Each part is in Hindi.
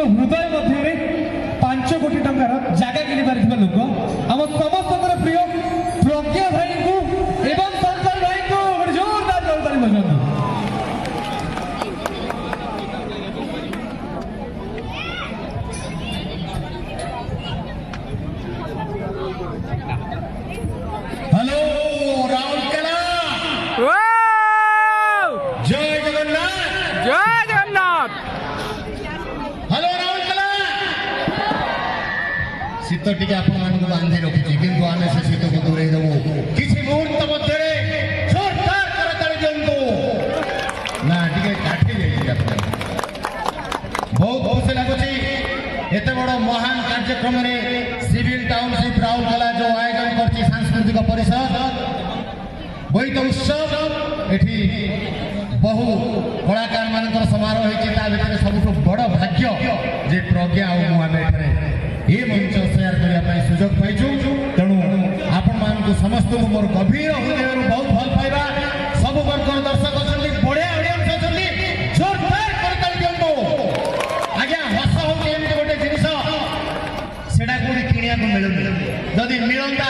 हृदय मध्य 5 कोटी टंकार जगह किणी पारिथिबा लोक आम समस्त प्रिय प्रज्ञा भाई को एवं शंकर भाई को जोरदार ताली बजाନ୍ତୁ। हेलो राउरकेला जय जगन्नाथ जय जगन्नाथ। हेलो राउरकेला शीत टी आप बांधि रखी किंतु आम से शीत को दूरे देवु किसी मुहूर्त मध्य जोरदार करताली दिंतु ना टे काठी बहुत खुशी लगुच एत बड़ महान कार्यक्रम सिविल टाउनशिप राउरकेला जो आयोजन कर सांस्कृतिक परिषद बोईत उत्सव एठी बहु कलाकार मान समारोह होती सबुठ बड़ भाग्य जे प्रज्ञा आम ये मंच सेयार करने सुजोग पाइछु। तेणु आपण मानू समस्त मोर गभीर हृदय बहुत भल पाइबा सब वर्ग दर्शक अच्छा बढ़िया ऑडियंस अच्छा जोरदार करताली दिंतु। आज्ञा हस हूँ एमती गोटे जिनस सेटा कौटी किणा मिलूनी जदि मिलता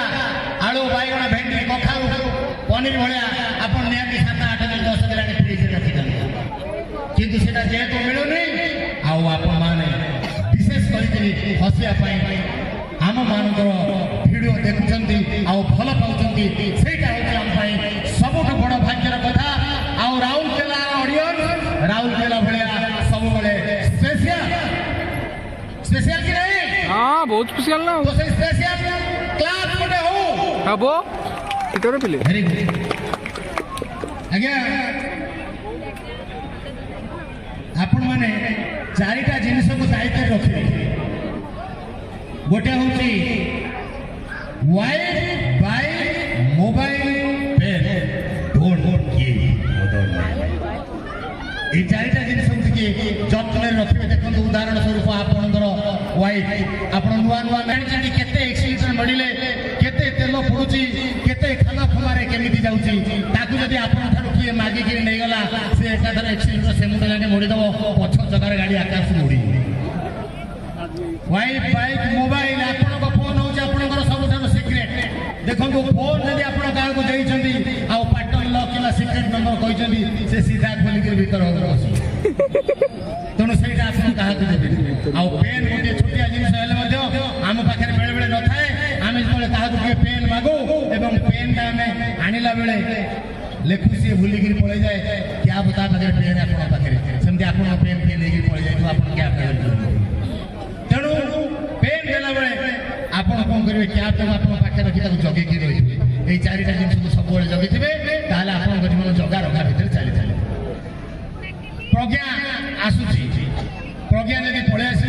आलू बैगण भेंडी कखारू पनीर भाया आप निहाती 7 8 दिन 10 दिन फ्रिज रखी किंतु सेटा जेहेतु मिलूनी आपने विशेष कर हसिया आम मान भिडियो देखुं भल पाँच सबुठ बड़ भाग्यर कथा राउरकेला ऑडियंस राउरकेला भाया सब स्पेशल कि नहीं हाँ बहुत स्पेशल ना तो स्पेशल क्लास गोटे हो हबो इटर पिले वेरी गुड आज्ञा आपण माने 4टा जिनिस को दायित्व रखिले गोटे हूँ वाइफ बाइक मोबाइल पेन डोंट किए ये 4टा जिनिस जत्न रखिए। देखो उदाहरण स्वरूप आपणकर वाइफ आप नुआ नुआ जानी केते एक्सीडेंट बढ़िले केते तेल पड़ुची केते खाना फमारे केमिति जाउची ताकू जदि आपण ठारू किए मागी कि नहीं गला से एकाधर एक्सीडेंट से मुंड जाके मोड़ी दबो पछ जगार गाड़ी आकाश मोड़ी वाइफ बाइक मोबाइल आपण फोन हो सब सिक्रेट देखो फोन जब आप क्या देती पैटर्न लक कि सिक्रेट नंबर कहते से सीधा खोलिक भर बस तेणु से क्या देवी पेन गोटे छोटिया जिनस आम पाखे बेले बेले न थाए आम जो क्या पेन मागू एवं पेन आम आणला बेले लेखु सी भूलिक पड़े जाए क्या बता पाखे पेन आप सेमती आप पेन फे लेकिन पड़े जाए आप क्या तेणु पेन देला बेले आप कौन करेंगे क्या तो आप पाखे रखी जगे रही ये 4टा जिन सब जगी थे आप जीवन जगा रखा भर चली चले प्रज्ञा आसूची प्रज्ञा जब पलि आस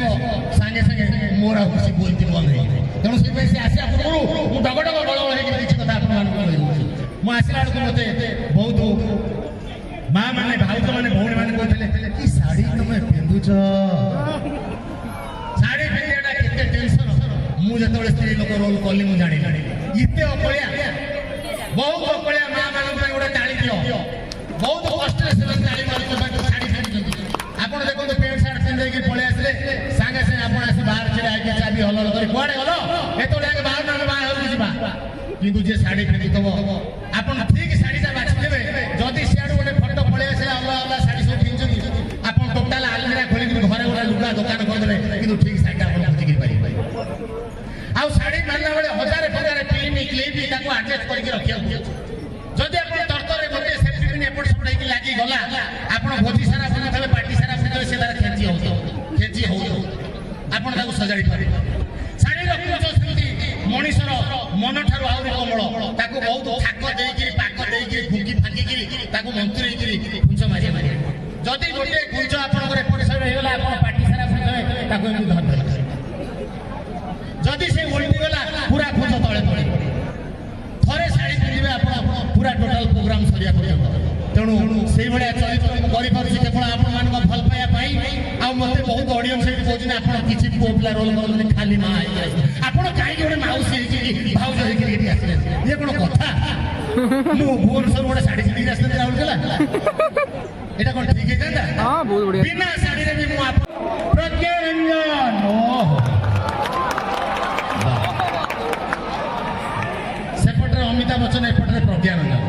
सागे सागे मोर खुशी बोलती बंद हो तेणु से आसा पूर्व मुझे डग डग बड़ बड़ किसी कथा मुझे आसला बेलू मत बहुत माँ मैंने भाउज मैंने भौणी मैंने कहते कि शाढ़ी तुम पिंधुच शाढ़ी पिंधा केते टेंशन मुझे स्त्री लोक रोल कली मुझे जानी इतने अकलिया बहुत अकलिया माँ मान गोटे ताली दियो बहुत कष्ट से ताली मारी शाढ़ी पिंधुं आप देखो पेंट सार्ट पिंधे पलि आसे सागे सागे आप आसी बाहर छड़ा है चाबी हल कर कड़े गल एत बाहर ना बाहर जावा किंतु जे शाढ़ी पिंधुव आप ठीक शाढ़ीटा बाछिदेवे जदि सियाड़ गोटे फटो पलि आसे अलग अलग शाढ़ी सब पिंधुं आप टोटाल आलमीरा खोलिक घरे गोटे लुगा दुकान करदे कि ठीक शाढ़ीटा आप बुझिक पारे आ शाढ़ी मानला बेले हजार हजार फिल्म क्लिप आडजस्ट करके रखा जदि आप तरतर गोटे सेफ्टी पिन एपट सेपट होगी लगी गला आप भोजी सारा बुझे पार्टी सारा बुझे से तार खेची हो आप सजाड़ी पारे शाढ़ी रखुच सेमती मनीषर मन ठार आहरी कमल ताको बहुत थाक देकी पाक देकी फुंकी फांकी मंत्री खुंच मारी मारी जदि गोटे खुंच आपंकर एपट साइड होगा आप पार्टी सारा बुझे धरदे जदि से ओल्टी गला पूरा खुंच तले तले थे शाढ़ी पिंधे आप पूरा टोटाल प्रोग्राम सरिया पर्यंत तेणु से भाया चरित्र मुझे केवल आप भल पाइबा मत बहुत ऑडियंस कहते आप किसी पुओ पिला रोल कर खाली माँ आप कहीं गोटे मौसी भाज आसे ये कौन कथा मुझे भुवनेश्वर गोटे शाढ़ी पिंधिक आस राउरकेला यहाँ कौन ठीक है बिना शाढ़ी भी प्रज्ञा रंजन प्रज्ञा रंजन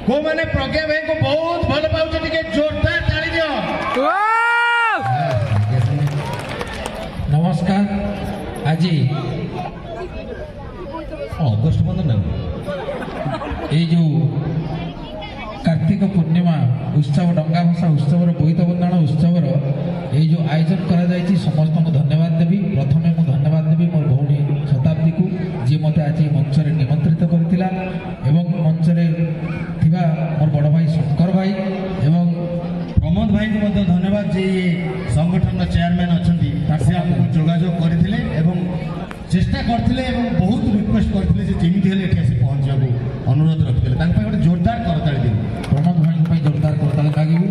को मैंने प्रज्ञा भाई को बहुत भल पाउछ टिके जोरदार ताली दियो वाह! नमस्कार आज अगस्ट 15 ये जो कार्तिक पूर्णिमा उत्सव डंगा भसा उत्सव बोईत बंदाण उत्सव ये जो आयोजन कर समस्त को धन्यवाद देवी प्रथम मु धन्यवाद देवी मोर भौणी शताब्दी को जी मत आज मंच में निमंत्रित करथिला एवं मंच में मोर बड़ भाई शंकर भाई एवं प्रमोद भाई को मध्य धन्यवाद जे संगठन चेयरमैन अच्छा से आमको जोगाजोग करते चेष्टा करते बहुत रिक्वेस्ट करते जमी हेल्ले आसी पहुँचा अनुरोध रखते गोटे जोरदार करताली देवी प्रमोद भाई जोरदार करताली मागिबू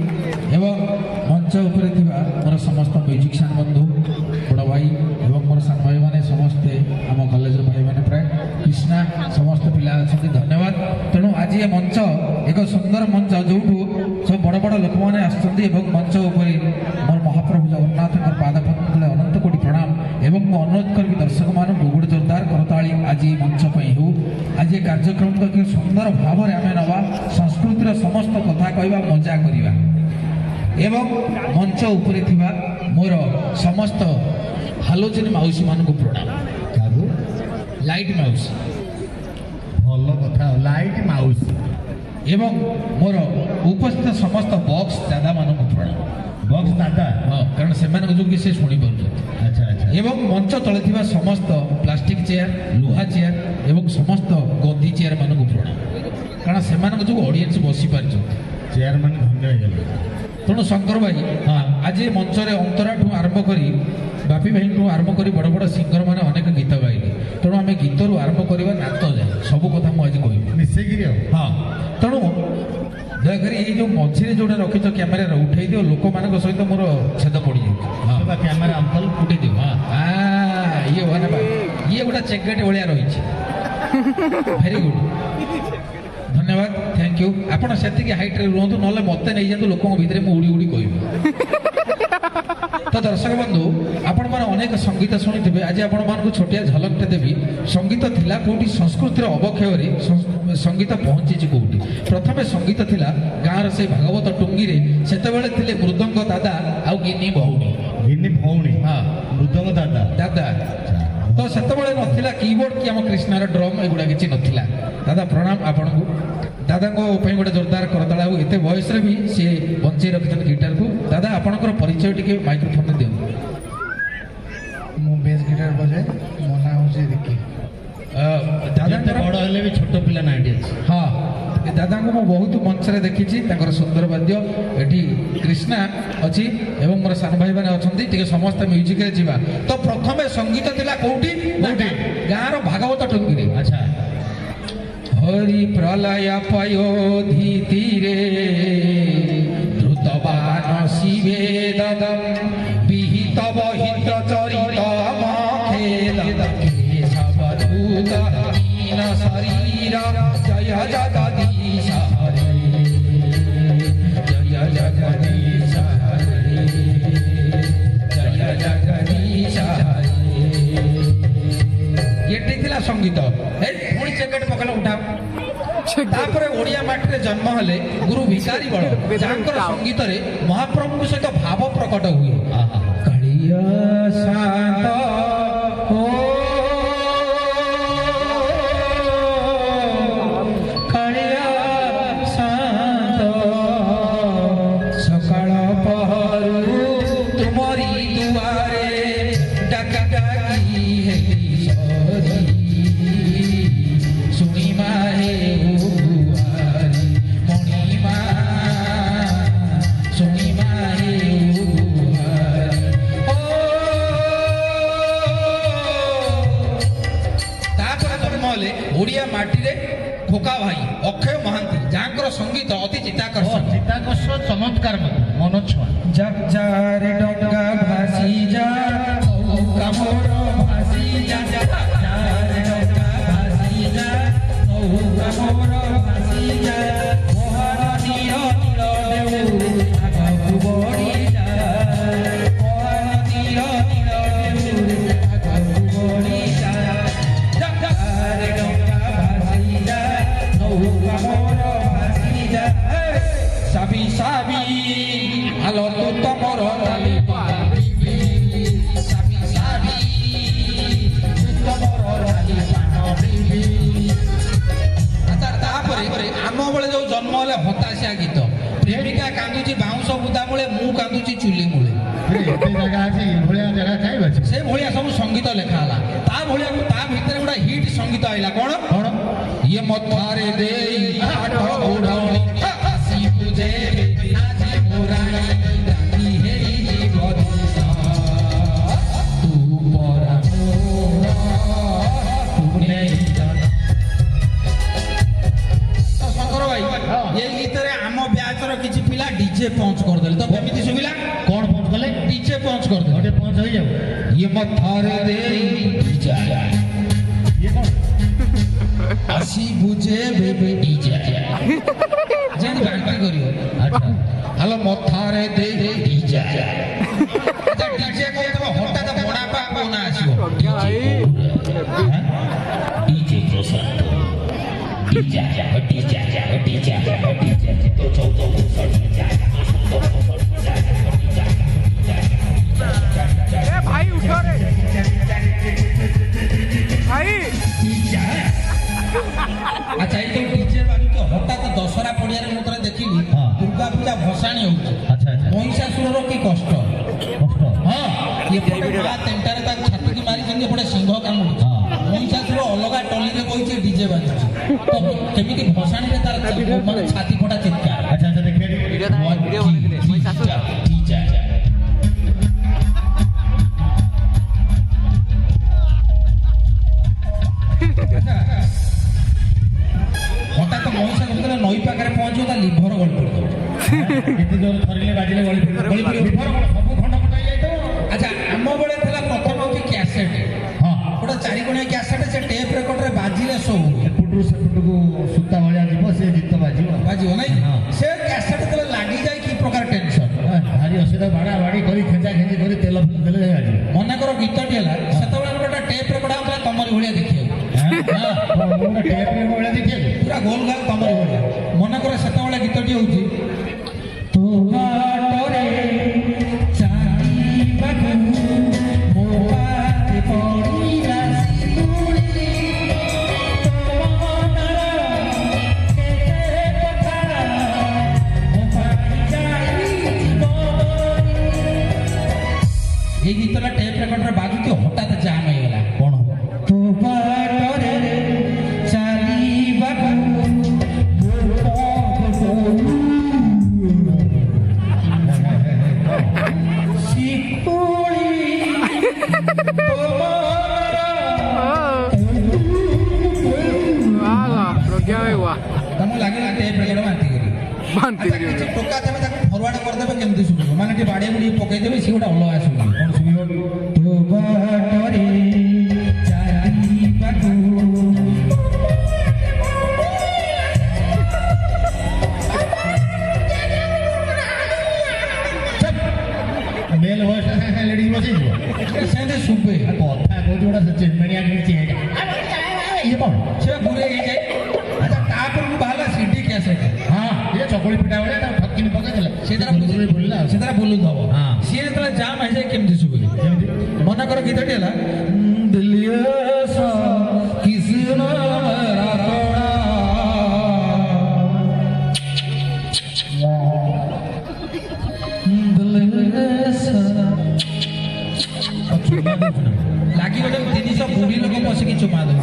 एवं मंच उपर मोर समस्त म्यूजिशियन बंधु बड़ भाई एवं मोर सान भाई मैंने समस्ते आम कॉलेज भाई मैंने प्राय कृष्णा समस्त पिला अच्छा धन्यवाद तेणु आज ये मंच एक सुंदर मंच जो सब बड़ बड़ लोक मैंने मंच उपर मोर महाप्रभु जगन्नाथ पाद पद्म अनंत कोटि प्रणाम एवं मु अनुरोध करी दर्शक मान गोटे जोरदार करताली आज मंच हो आज ये कार्यक्रम को सुंदर भाव में आम नवा संस्कृतिर समस्त कथा कहवा मजा करवा एवं मंच उपरे थिबा मोर समस्त हालोजन माउसी मान को प्रणाम लाइट माउसी भल कथा लाइट माउस एवं मोर उपस्थित समस्त बॉक्स दादा मान को प्रणाम बॉक्स दादा हाँ कारण से से शुणी पार्टी अच्छा अच्छा एवं मंच तले थिबा समस्त प्लास्टिक चेयर लुहा चेयर एवं समस्त गद्दी चेयर मान को प्रणाम कारण से जो ऑडियंस बसी पार चेयर मान धन्य हो तेणु शंकर भाई हाँ आज मंच अंतरा ठू आरंभ कर बापी भाई ठू आरंभ कर बड़ बड़ सिंगर मैंने अनेक गीत गाइले तेणु आम गीत रू आरंभ करवा नाच जाए सब कथा मुझे कह मिसेकिरी हाँ तेणु दयाकोरी ये जो मझे जोटा रखिच क्यामेरा उठे दियो लोक मान सहित मोर छेद पड़ जाए कैमेरा अंकल उठे दियो हाँ ये भले बा ये गोटा चेकगेट भाया रही भेरी गुड धन्यवाद थैंक यू आपड़ से हाइट रे रुहतु ना मत नहीं जातु लोक भितर मुझे उड़ी उड़ी कह तो दर्शक बंधु आपण मैंने अनेक संगीत शुणी आज आपण मान छोटिया झलकटे देवी संगीत थिला कोटी संस्कृतिर अवक्षय संगीत पहुंची कोटी प्रथमे संगीत थिला गाँव से भागवत टुंगी से मृदंग दादा आउ गिनी भौणी हाँ मृदंग दादा दादा तो से ना कीबोर्ड कि आम कृष्णार ड्रम एगुड़ा किसी नाला दादा प्रणाम आपण को दादा गोटे जोरदार करताड़ा एत बयस भी सी बंचे रखिछन गिटार को दादा आपणकर परिचय टिके माइक्रोफोन दियो मु बेस गिटार बजाए मो ना होजे देखी दादा बड़ हेले भी छोट पिला नाइटी हाँ दादा को मु बहुत मंच रे देखी सुंदर वाद्य एठी कृष्णा अच्छी एवं मोर सान भाई मैंने अच्छा टे समस्त म्यूजिक रे जीवा तो प्रथमे संगीत थिला कोठी गाँव भागवत टुंगी अच्छा हरि प्रलय पयोधि रे द्रुतवान शिवेदम विहित बहित चरित मखेद केशवधूत हीन शरीर जय जगदीश हरे जय जगदीश हरे जय जगदीश हरे ये संगीत पुणी चेकेट पकड़ उठाओ तापर ओडिया माटी जन्म हेले गुरु भिकारी बड़ जहाँकर संगीत रे महाप्रभु सहित भाव प्रकट हुए कालिया शांत हो कालिया शांत सकाळ पहरु तुमरी दुआरे डाका डाकी है सुनी मारे बुआरी मणिमा सुनी मारे बुआरी तापर जन्म हेले ओडिया माटी रे खोका भाई अक्षय महांती जहाँकर संगीत अति चित्ताकर्षक चमत्कार मन छुआ जग रे डंगा भासी जा नौका मोर भासी जा रे डंगा भासी जा नौका मोर भासी जा मोहन नीर नील देउ आगु बड़ी जा मोहन नीर नील देउ आगु बड़ी जा जग रे डंगा भासी जा ମସିହା ଗୀତ। ପ୍ରେମିକା କାନ୍ଦୁଛି ବାଉଁଶ ବୁଦା ମୂଳେ, ମୁଁ କାନ୍ଦୁଛି ଚୁଲି ମୂଳେ। ଏତେ ଜାଗା ଅଛି ଏଭଳିଆ ଜାଗା କାଇଁ ଅଛି? ସେ ଭଳିଆ ସବୁ ସଙ୍ଗୀତ ଲେଖା ହେଲା। ତା ଭଳିଆ ତା ଭିତରେ ଗୋଟେ ହିଟ୍ ସଙ୍ଗୀତ ଆଇଲା। କଣ କଣ? ଇଏ ମଥାରେ ଦେଇ ହାଟ ଓଢ଼ଣୀ ଆସି ବୁଝେ ଆଜି ମୋରାଣି ରାତି ହେଇଯିବ ଦିଶ। ତୁ ପରା ମୋର ତୁ ନେଇ ଜନ। ତ ଶଙ୍କର ଭାଇ ଏଇ ଗୀତରେ ଆମ ବ୍ୟାଚର କିଛି ପିଲା ଡିଜେ ପଞ୍ଚ କରିଦେଲେ। ତ କେମିତି ଶୁଭିଲା? କଣ ପହଞ୍ଚ କଲେ? ଡିଜେ ପଞ୍ଚ କରିଦେଲେ। ଗୋଟେ ପହଞ୍ଚ ହେଇଯାଉ। ଇଏ ମଥାରେ ଦେଇ ଡିଜେ ଇଏ କଣ? ଆସି ବୁଝେ ବେବେ ଡିଜେ ଯେମିତି ବାଣ୍ଟି କରିବ। ଆଚ୍ଛା ହ୍ୟାଲୋ ମଥାରେ ଦେଇ ଡିଜେ। ଆଚ୍ଛା ଡିଜେ କହିଦେବ ହଠାତ୍ ବଡ଼ାପା କୋନା ଆସିବ। DJ Prosanto. DJ तो चौदह ए भाई उठो रे भाई। ଆଚ୍ଛା ଏଇ ଯୋଉ ଡିଜେ ବାଜୁଛି ହଠାତ୍ ଦଶହରା ପଡ଼ିଆରେ ମୁଁ ଥରେ ଦେଖିଲି ଦୁର୍ଗା ପୂଜା ଭସାଣି ହଉଛି। ଆଚ୍ଛା ଆଚ୍ଛା ମହିଷାସୁରର କି କଷ୍ଟ। କଷ୍ଟ। ହଁ ଏପଟେ ମା ତେଣ୍ଟାରେ ତାକୁ ଛାତିକି ମାରିଛନ୍ତି, ଏପଟେ ସିଂହ କାମୁଡୁଛି। ମହିଷାସୁର ଅଲଗା ଟଲିରେ ବଇଛି, ଡିଜେ ବାଜୁଛି। ତ କେମିତି ଭସାଣିରେ ତାର ମାନେ ଛାତି ଫଟା ଚିତ୍କାର। ଆଚ୍ଛା ଆଚ୍ଛା ଦେଖିବା ଭିଡ଼ିଓ ବନେଇଥିଲେ ମହିଷାସୁର। ହଠାତ୍ ମହିଷା ଯେତେବେଳେ ନଈ ପାଖରେ ପହଞ୍ଚିବ ତା ଲିଭର ଗଳି ପଡ଼ିବ। କେତେ ଜୋର ଧରିଲେ ବାଜିଲେ ଗଳି ପଡ଼ିବ। ଗଳି ପଡ଼ିବ। ଲିଭର କଣ ସବୁ ଖଣ୍ଡ ଖଣ୍ଡ ହେଇଯାଇଥିବ? ଆଚ୍ଛା ଆମ ବେଳେ ଥିଲା ପ୍ରଥମ ହଉଛି କ୍ୟାସେଟ୍। ହଁ ଗୋଟେ ଚାରିକଣିଆ କ୍ୟାସେଟ୍, ସେ ଟେପ୍ ରେକର୍ଡରେ ବାଜିଲେ ସବୁ ଏପଟରୁ ସେପଟକୁ ସୂତା ଭଳିଆ ଯିବ, ସେ ଗୀତ ବାଜିବ। ବାଜିବ ନାଇଁ। ହଁ। ସେ କ୍ୟାସେଟ୍ ଯେତେବେଳେ ଲାଗିଯାଏ କି ପ୍ରକାର ଟେନସନ୍। ଭାରି ଅସୁବିଧା, ବାଡ଼ା ବାଡ଼ି କରି ଖେଞ୍ଚା ଖେଞ୍ଚି କରି ତେଲ ଦେଲେ ଯାଇ ବାଜିବ। ମନେକର ଗୀତଟି ହେଲା, ସେତେବେଳେ ଗୋଟେ ଟେପ୍ ରେକର୍ଡ ହଉଥିଲା ତମରି ଭଳିଆ ଦେଖିବାକୁ। ଗୋଟେ ଟେପ୍ରେ ଭଳିଆ ଦେଖିବାକୁ ପୁରା ଗୋଲ ଗାଲ ତମରି ଭଳିଆ। ମନେକର ସେତେବେଳେ ଗୀତଟି ହଉଛି ତୋ ବାଟରେ ଚାଲିବାକୁ ମୋ ପାଖେ ପଡ଼ିଲା ଶିଉଳି, ତୋ ମନର କେତେ କଥା ମୋ ପାଣି ଯାଇଛି ମନରି। ଏଇ ଗୀତଟା ଟେପ୍ ରେକର୍ଡରେ ବାଜୁଛି, ହଠାତ୍ ଜାମ୍ ହେଇଗଲା। କଣ ହବ? ତୋ ବାଟରେ ଚାଲିବାକୁ ଶିକୁଳି ପ୍ରଜ୍ଞା ଭାଇ ୱା ତମକୁ ଲାଗିଲା ଟେପ୍ ରେକର୍ଡ ବାନ୍ତି କରି ବାନ୍ତି ଆଚ୍ଛା, କିଛି ଟୋକା ଦେବେ, ତାକୁ ଫରୱାର୍ଡ କରିଦେବେ, କେମିତି ଶୁଣିବ? ମାନେ ଟିକେ ବାଡ଼ିଆ ବୁଡ଼ି ପକେଇଦେବେ, ସିଏ ଗୋଟେ ଅଲଗା ଶୁଣିବ। କଣ ଶୁଣିବ? ତୋ ବାଟରେ ଚାଲିବାକୁ ମେଲ୍ ଭଏସ୍ ସାଙ୍ଗେ ସାଙ୍ଗେ ଲେଡିଜ୍ ବସେଇଯିବ। ସେମିତି ଶୁଭେ। କଥା କହୁଛି ଗୋଟେ ସେ ଚେନ୍ମେଣିଆ କିଛି ଇଏ କଣ? ସେ ବୁଢ଼ୀ ହେଇଯାଏ। ଆଚ୍ଛା ତାପରକୁ ବାହାରିଲା ସିଡି କ୍ୟାସେଟ୍। ହଁ ଇଏ ଚକୁଳି ପିଠା ଭଳିଆ ତାକୁ ଠକିନି ପକେଇଦେଲେ ସେଥିରେ ବୁଲିଲା ଆଉ। ସେଥିରେ ବୁଲୁଥିବ। ହଁ। ସିଏ ଯେତେବେଳେ ଜାମ୍ ହେଇଯାଏ କେମିତି ଶୁଭେ? ଯେମିତି ମନେକର ଗୀତଟି ହେଲା ଦିଲିଏସା କିସିନା ମେରା ତୋଡ଼ା। ଲାଗିବ ଯେମିତି 300 ବୁଢ଼ୀ ଲୋକ ବସିକି ଚୁମା ଦେବ।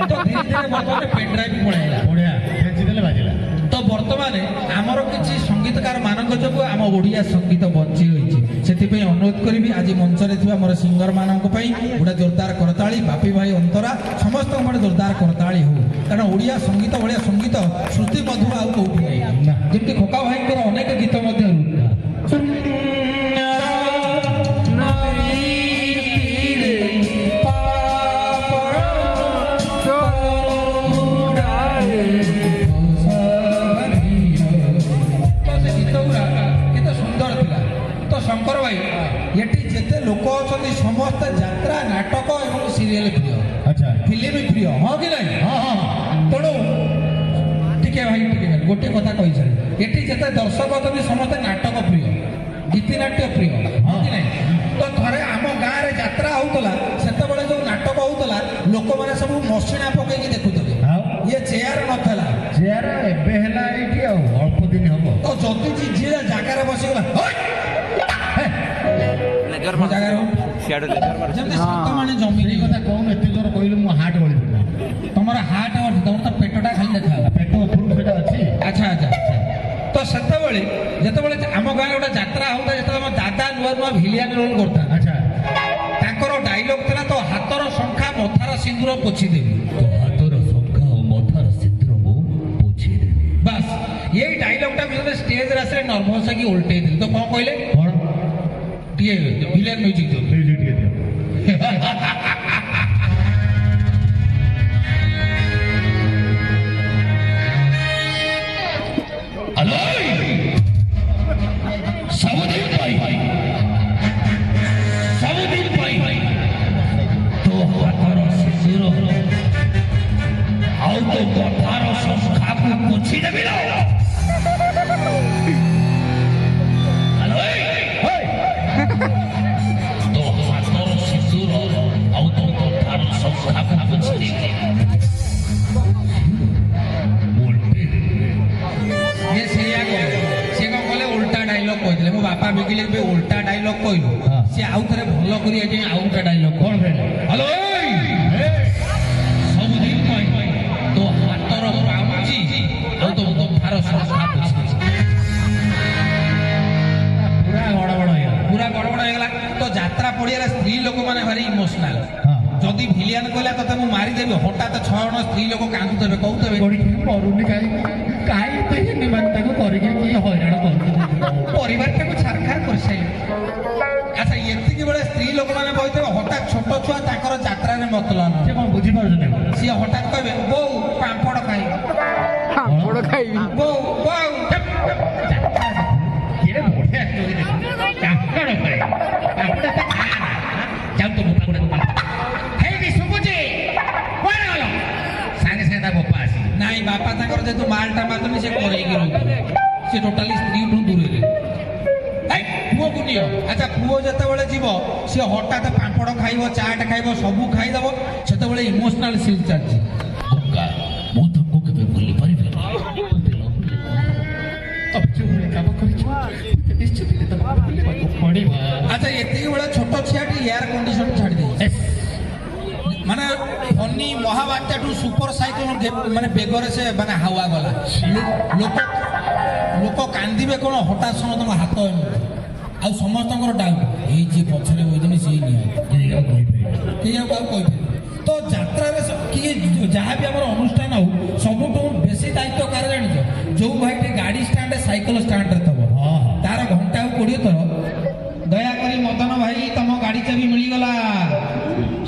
ତ ଧୀରେ ଧୀରେ ବର୍ତ୍ତମାନ ପେନ୍ ଡ୍ରାଇଭ୍ ପଳେଇଲା। ବଢିଆ ଖେଞ୍ଚି ଦେଲେ ବାଜିଲା। ତ ବର୍ତ୍ତମାନ ଆମର କିଛି ସଙ୍ଗୀତକାର ମାନଙ୍କ ଯୋଗୁଁ ଆମ ଓଡ଼ିଆ ସଙ୍ଗୀତ ବଞ୍ଚି ରହିଛି। ସେଥିପାଇଁ ଅନୁରୋଧ କରିବି ଆଜି ମଞ୍ଚରେ ଥିବା ମୋର ସିଙ୍ଗର ମାନଙ୍କ ପାଇଁ ଗୋଟେ ଜୋରଦାର କରତାଳି। ବାପି ଭାଇ ଅନ୍ତରା ସମସ୍ତଙ୍କ ଗୋଟେ ଜୋରଦାର କରତାଳି ହଉ, କାରଣ ଓଡ଼ିଆ ସଙ୍ଗୀତ ଭଳିଆ ସଙ୍ଗୀତ ଶ୍ରୁତି ମଧୁର ଆଉ କୋଉଠି ନାହିଁ। ଯେମିତି ଖୋକା ଭାଇଙ୍କର ଅନେକ ଗୀତ ମଧ୍ୟରୁ ଶଙ୍କର ଭାଇ ଏଠି ଯେତେ ଲୋକ ଅଛନ୍ତି ସମସ୍ତେ ଯାତ୍ରା, ନାଟକ ଏବଂ ସିରିଏଲ ପ୍ରିୟ। ଆଚ୍ଛା ଫିଲ୍ମ ପ୍ରିୟ, ହଁ କି ନାହିଁ? ହଁ ହଁ ତେଣୁ ଟିକେ ଭାଇ ଟିକେ ଗୋଟିଏ କଥା କହିସାରି, ଏଠି ଯେତେ ଦର୍ଶକ ଅଛନ୍ତି ସମସ୍ତେ ନାଟକ ପ୍ରିୟ, ଗୀତିନାଟ୍ୟ ପ୍ରିୟ, ହଁ କି ନାହିଁ? ତ ଥରେ ଆମ ଗାଁରେ ଯାତ୍ରା ହଉଥିଲା, ସେତେବେଳେ ଯୋଉ ନାଟକ ହଉଥିଲା ଲୋକମାନେ ସବୁ ମସିଣା ପକେଇକି ଦେଖୁଥିଲେ। ଆଉ ଇଏ ଚେୟାର ନଥିଲା। ଚେୟାର ଏବେ ହେଲା ଏଇଠି ଆଉ ଅଳ୍ପ ଜଗିଛି ଯିଏ ଜାଗାରେ ବସିଗଲା ଲେଜର ମୋ ଜାଗାରେ ସିଆଡେ ଲେଜର ମାର ଯେମିତି ସାତମାଣେ ଜମି ସେଇ କଥା କହୁନ ଏତେ ଜୋର କହିଲୁ ମୋ ହାର୍ଟ ଗଳି ପଡିଲା। ତମର ହାର୍ଟ ଅଛି ତମର ତ ପେଟଟା ଖାଲି ଦେଖାଗଲା ପେଟ ଉପରକୁ ସେଟା ଅଛି। ଆଚ୍ଛା ଆଚ୍ଛା ଆଚ୍ଛା ତ ସେତେବେଳେ ଯେତେବେଳେ ଆମ ଗାଁରେ ଗୋଟେ ଯାତ୍ରା ହଉଥିଲା ଯେତେବେଳେ ଆମ ଦାଦା ନୂଆ ନୂଆ ଭିଲିଆନ ରୋଲ କରୁଥିଲା ଆଚ୍ଛା ତାଙ୍କର ଡାଇଲଗ ଥିଲା ତ ହାତର ଶଙ୍ଖା ମଥାର ସିନ୍ଦୁର ପୋଛିଦେବି तो हाथर शंखा और मथार सिंदूर मु पोछी देबी ବାସ୍ ଏଇ ଡାଇଲଗଟା ବି ଷ୍ଟେଜରେ ଆସିଲେ ନର୍ଭସ ହେଇକି ଓଲଟେଇ ଦେଲି ତ କ'ଣ କହିଲେ କଣ ଟିକେ ଭିଲିଆନ ମ୍ୟୁଜିକ୍ ଦିଅ ମ୍ୟୁଜିକ୍ ଟିକେ ଦିଅ। अलोय सबुदिन पाई तो हाथर सिंदूर आउ तो मथार शंखा को पोछी देबी लो अलोय तो हाथर सिंदूर आउ तो मथार शंखा को पोछी देबी ये ସେଇଆ କହିଲେ ସେ କ'ଣ କଲେ ଓଲଟା ଡାଇଲଗ କହିଥିଲେ ମୋ ବାପା ବିକିଲେ ଏବେ ଓଲଟା ଡାଇଲଗ କହିଲୁ ହଁ। ସେ ଆଉ ଥରେ ଭଲ କରି ଏଠି ଆଉ ଗୋଟେ ଡାଇଲଗ କଣ କହିଲେ? ହ୍ୟାଲୋ ସବୁଦିନ ପାଇଁ ତୋ ହାତର ପାଉଁଜି ଆଉ ତୋ ମଥାର ଶଙ୍ଖା ପୋଛି ପୁରା ଗଡ଼ବଡ଼ ହେଇଗଲା। ପୁରା ଗଡ଼ବଡ଼ ହେଇଗଲା ତ ଯାତ୍ରା ପଡ଼ିଆରେ ସ୍ତ୍ରୀ ଲୋକମାନେ ଭାରି ଇମୋସନାଲ ହଁ। ଯଦି ଭିଲିଆନ କହିଲା ତତେ ମୁଁ ମାରିଦେବି ହଠାତ୍ 6 ଜଣ ସ୍ତ୍ରୀ ଲୋକ କାନ୍ଦୁଥିବେ କହୁଥିବେ ପରୀକ୍ଷା ମରୁନି କାହିଁକି ନିମାନେ ତାକୁ କରିକି କି ହଇରାଣ କରୁଛନ୍ତି। ପରିବାରଟାକୁ ଛାରଖାର କରିସାରିଲେ ଆଚ୍ଛା ଏତିକି ବେଳେ ସ୍ତ୍ରୀ ଲୋକମାନେ କହିଥିବେ ହଠାତ୍ ଛୋଟ ଛୁଆ ତାଙ୍କର ଯାତ୍ରାରେ ମତଲବ ସେ କଣ ବୁଝିପାରୁଛନ୍ତି? ସିଏ ହଠାତ୍ କହିବେ ବୋଉ ପାମ୍ପଡ଼ ଖାଇବି ବଡ ଖାଇବି ବୋଉ ବୋଉ କିରେ ବଢିଆ ଷ୍ଟୋରି ଦେଖ। କାଙ୍କଡ଼ ଖାଏ। କାଙ୍କଡ଼ ତ ଖା ନା। ଯାଉ ତ ବୋପା ଗୁଡ଼ାକୁ ପାମ୍ପଡ଼। ହେଇଟି ଶୁଭୁଛି? କୁଆଡ଼େ ଗଲ? ସାଙ୍ଗେ ସାଙ୍ଗେ ତା ବୋପା ଆସିଲେ। ନାଇଁ ବାପା ତାଙ୍କର ଯେହେତୁ ମାଲଟା ମାରୁଛନ୍ତି ସେ କରେଇକି ରହୁଥିଲେ ସେ ଟୋଟାଲି ସ୍ତ୍ରୀଠୁ ଦୂରରେ ପୁଅକୁ ନିଅ ଆଚ୍ଛା ପୁଅ ଯେତେବେଳେ ଯିବ ସିଏ ହଠାତ୍ ପାମ୍ପଡ଼ ଖାଇବ ଚାଟ ଖାଇବ ସବୁ ଖାଇଦେବ ସେତେବେଳେ ଇମୋସନାଲ ସିନ୍ ଚାଲିଛି गंगा मु तुमको केबे भूली परिबे ତମେ ଯୋଉ କାମ କରିଛ ନିଶ୍ଚିତ ତମକୁ ବୁଲିବାକୁ ପଡ଼ିବ। ଆଚ୍ଛା ଏତିକି ବେଳେ ଛୋଟ ଛୁଆଟି ଏୟାର କଣ୍ଡିସନ ଛାଡ଼ି ଦେଇଛି ମାନେ ଫନି ମହାବାତ୍ୟାଠୁ ସୁପର ସାଇକ୍ଲୋନ ମାନେ ବେଗରେ ସେ ମାନେ ହାୱା ଗଲା ଲୋକ ଲୋକ କାନ୍ଦିବେ କ'ଣ ହଠାତ୍ ସମସ୍ତଙ୍କ ହାତ ଏମିତି ଆଉ ସମସ୍ତଙ୍କର ଡାଉଟ୍ ଏଇ ଯିଏ ପଛରେ ବଇଛନ୍ତି ସେଇ ନିହାତି କେହି ଆଉ କହିପାରିବେ ତ ଯାତ୍ରାରେ କିଏ ଯାହା ବି ଆମର ଅନୁଷ୍ଠାନ ହଉ ସବୁଠୁ ବେଶୀ ଦାୟିତ୍ୱ କାହାର ଜାଣିଛ ଯୋଉ ଭାଇଟି ଗାଡ଼ି ଷ୍ଟାଣ୍ଡରେ ସାଇକେଲ ଷ୍ଟାଣ୍ଡରେ ଥବ ତାର ଘଣ୍ଟାକୁ 20 ଥର ଦୟାକରି ମଦନ ଭାଇ ତମ ଗାଡ଼ି ଚାବି ମିଳିଗଲା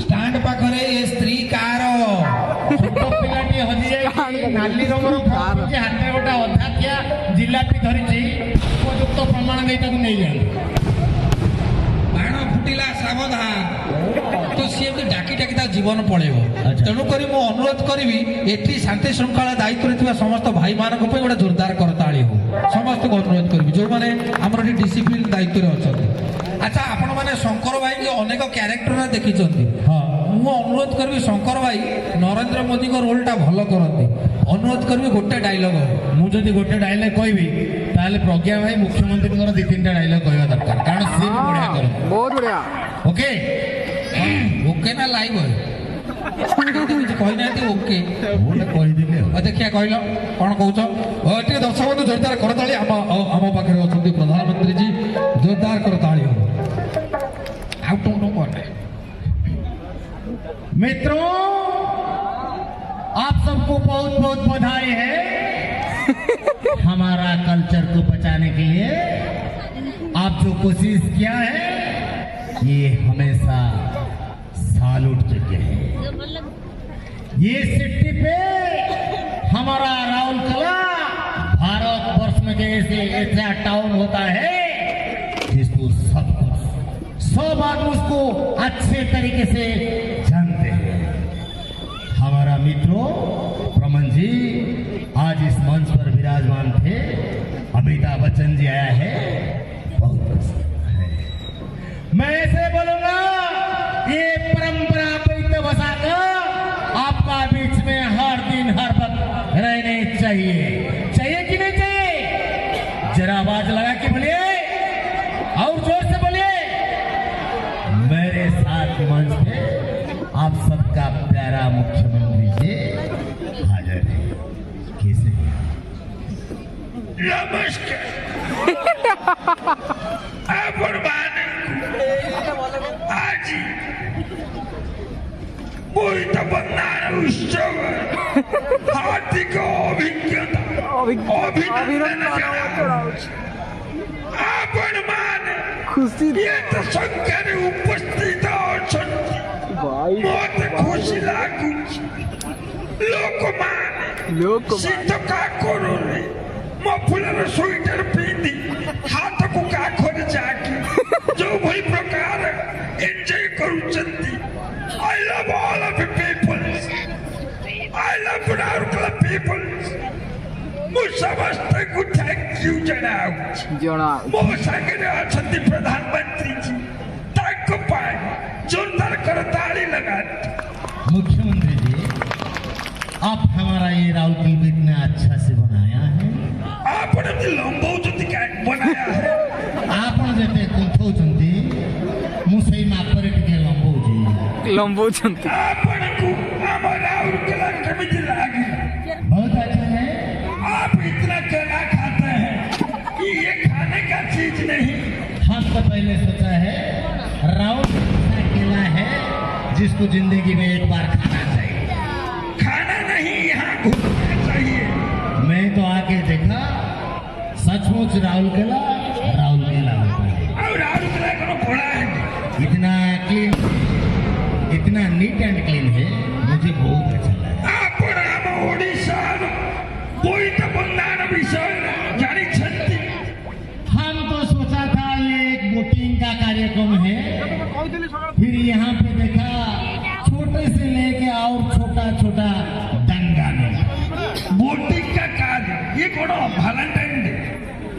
ଷ୍ଟାଣ୍ଡ ପାଖରେ ଏ ସ୍ତ୍ରୀ କାର ଛୋଟ ପିଲାଟି ହଜିଯାଇଛି ନାଲି ରଙ୍ଗର ଫ୍ରକ୍ ହାତରେ ଗୋଟେ ଅଧାକିଆ ଜିଲାପି ଧରିଛି ଉପଯୁକ୍ତ ପ୍ରମାଣ ଦେଇ ତାକୁ ନେଇଯାଆନ୍ତି। ବାଣ ଫୁଟିଲା ସାବଧାନ ତ ସିଏ ଏମିତି ଡାକି ଡାକି ତା ଜୀବନ ପଳେଇବ ତେଣୁକରି ମୁଁ ଅନୁରୋଧ କରିବି ଏଠି ଶାନ୍ତି ଶୃଙ୍ଖଳା ଦାୟିତ୍ୱରେ ଥିବା ସମସ୍ତ ଭାଇମାନଙ୍କ ପାଇଁ ଗୋଟେ ଜୋରଦାର କରତାଳି ହଉ ସମସ୍ତଙ୍କୁ ଅନୁରୋଧ କରିବି ଯୋଉମାନେ ଆମର ଏଠି ଡିସିପ୍ଲିନ ଦାୟିତ୍ୱରେ ଅଛନ୍ତି ଆଚ୍ଛା ଆପଣମାନେ ଶଙ୍କର ଭାଇକି ଅନେକ କ୍ୟାରେକ୍ଟର ଦେଖିଛନ୍ତି ମୁଁ ଅନୁରୋଧ କରିବି ଶଙ୍କର ଭାଇ ନରେନ୍ଦ୍ର ମୋଦିଙ୍କ ରୋଲଟା ଭଲ କରନ୍ତି ଅନୁରୋଧ କରିବି ଗୋଟେ ଡାଇଲଗ ମୁଁ ଯଦି ଗୋଟେ ଡାଇଲଗ କହିବି ତାହେଲେ ପ୍ରଜ୍ଞା ଭାଇ ମୁଖ୍ୟମନ୍ତ୍ରୀଙ୍କର 2-3ଟା ଡାଇଲଗ କହିବା ଦରକାର କାରଣ ସିଏ ବି ବଢିଆ କରନ୍ତି। ବହୁତ ବଢିଆ ଓକେ ଓକେ ନା ଲାଇଭ କିଛି କହିନାହାନ୍ତି ଓକେ ଗୋଟେ କହିଦେଲି ଆଉ। ଦେଖିଆ କହିଲ କ'ଣ କହୁଛ ଟିକେ ଦର୍ଶକ ବନ୍ଧୁ ଜୋରଦାର କରତାଳି ଆମ ପାଖରେ ଅଛନ୍ତି ପ୍ରଧାନମନ୍ତ୍ରୀଜୀ ଜୋରଦାର କରତାଳି ହବ ଆଉ ଟୁଁ ଟୁଁ କରେ मित्रों आप सबको बहुत बहुत बधाई है हमारा कल्चर को बचाने के लिए आप जो कोशिश किया है ये हमेशा सालूट चुके हैं। ये सिटी पे हमारा राउरकेला भारत वर्ष में जैसे ऐसा टाउन होता है जिसको सब आदमी उसको अच्छे तरीके से जानते हैं। हमारा मित्रों प्रमन जी आज इस मंच पर विराजमान थे अमिताभ बच्चन जी आया है बहुत प्रसन्न है। मैं ऐसे बोलूंगा ये परंपरा बसाकर आपका बीच में हर दिन हर वक्त रहने चाहिए कि नहीं चाहिए? जरा नमस्कार आपण माने आजी बोईत बंदार उत्सव हार्दिक अभिज्ञता अभिनंदन जनावुछि। आपण माने खुशी एत संख्यारे उपस्थित अछंती मते खुशी लागुछि। लोक शीत काकरे मफलर स्वेटर पिंधि हाथ को काखरे जाके जो भई प्रकार enjoy करूचंती। I love all of the people. I love our people. ମୁଁ ସମସ୍ତଙ୍କୁ ଥ୍ୟାଙ୍କ ୟୁ ଜଣାଉଛି। ମୋ ସାଙ୍ଗରେ ଅଛନ୍ତି ପ୍ରଧାନମନ୍ତ୍ରୀ जी ତାଙ୍କ ପାଇଁ जोरदार कर ताली लगाते। मुख्यमंत्री जी, आप हमारा ये राउरकेला इतना अच्छा से बनाया है। आपने तो लंबौचंती क्या बनाया है? ଆପଣ ଯେତେ କୁନ୍ଥଉଛନ୍ତି ମୁଁ ସେଇ ମାପରେ ଟିକେ ଲମ୍ବଉଛି। ଲମ୍ବଉଛନ୍ତି। आपको हमारा राउरकेला केमिति लागी? बहुत अच्छा है। आप इतना केला खाते हैं कि ये खाने का चीज नहीं। हम तो पहले सोचा है राउरकेला केला है जिसको जिंदगी में एक बार खाना चाहिए। खाना नहीं, यहाँ घूमना चाहिए। मैं तो आके देखा, सचमुच राउरकेला होता है। और राउरकेला को घोड़ा है इतना क्लीन, इतना नीट एंड क्लीन है, मुझे बहुत अच्छा लगा। आपण हम ओडिशा बोईत बंदार विषय जानी छंती। हम तो सोचा था ये एक वोटिंग का कार्यक्रम है, फिर यहाँ पे देखा छोटे से लेके और छोटा छोटा दंगा में बोटिंग का कार्य ये कौन भैलेंटाइन डे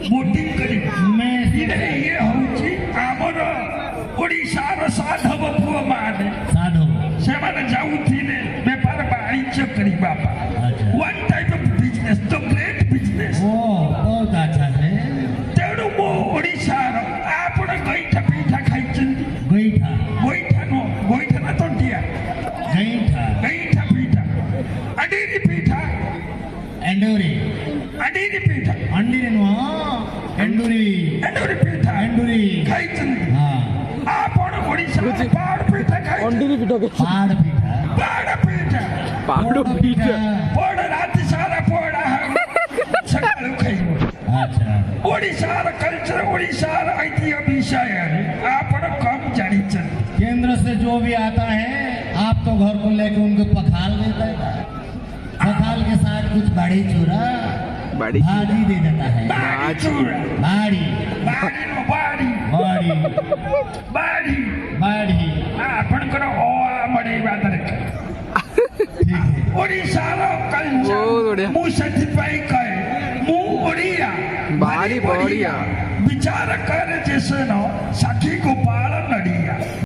बोटिंग करी मैं ये होची आमर ओडिशार साधव पुआ माने साधु सेमाने जाउथिले व्यापार वाणिज्य करी बापा। अच्छा। वन टाइप ऑफ बिजनेस तो ग्रेट बिजनेस। ओ बहुत अच्छा है। तेणु मो ओडिशार आपण गईठा पीठा खाइचंती। गईठा गोईठा ना तोंटिया गईठा गईठा पीठा अडीरी पीठा एंडूरी अडीरी पीठा अंडीरी एंडूरी एंडूरी पीठा एंडूरी खाइचंती। हाँ आपण ओडिशा पहाड़ पीठा खाइ अंडीरी पीठा के पहाड़ पीठा पहाड़ पीठा पाड़ो पीठा पहाड़ राति सारा पहाड़ है सकाळु खाइबो। अच्छा ओडिशार कल्चर ओडिशार ऐतिह्य विषय आपण कम जानिचन। केंद्र से जो भी आता है आप तो घर को लेके उनको पखाल देता है, पखाल के साथ कुछ बाड़ी चूरा बाड़ी भाजी दे देता है। बाड़ी चूरा बाड़ी बाड़ी नो बाड़ी बाड़ी बाड़ी बाड़ी आपण कर ओ मडे बादर ठीक है। ओडिशार बहुत कल्चर बढ़िया। मु सर्टिफाई कहे मु ओडिया बाड़ी बढ़िया। विचार कर जैसे न साखी गोपाल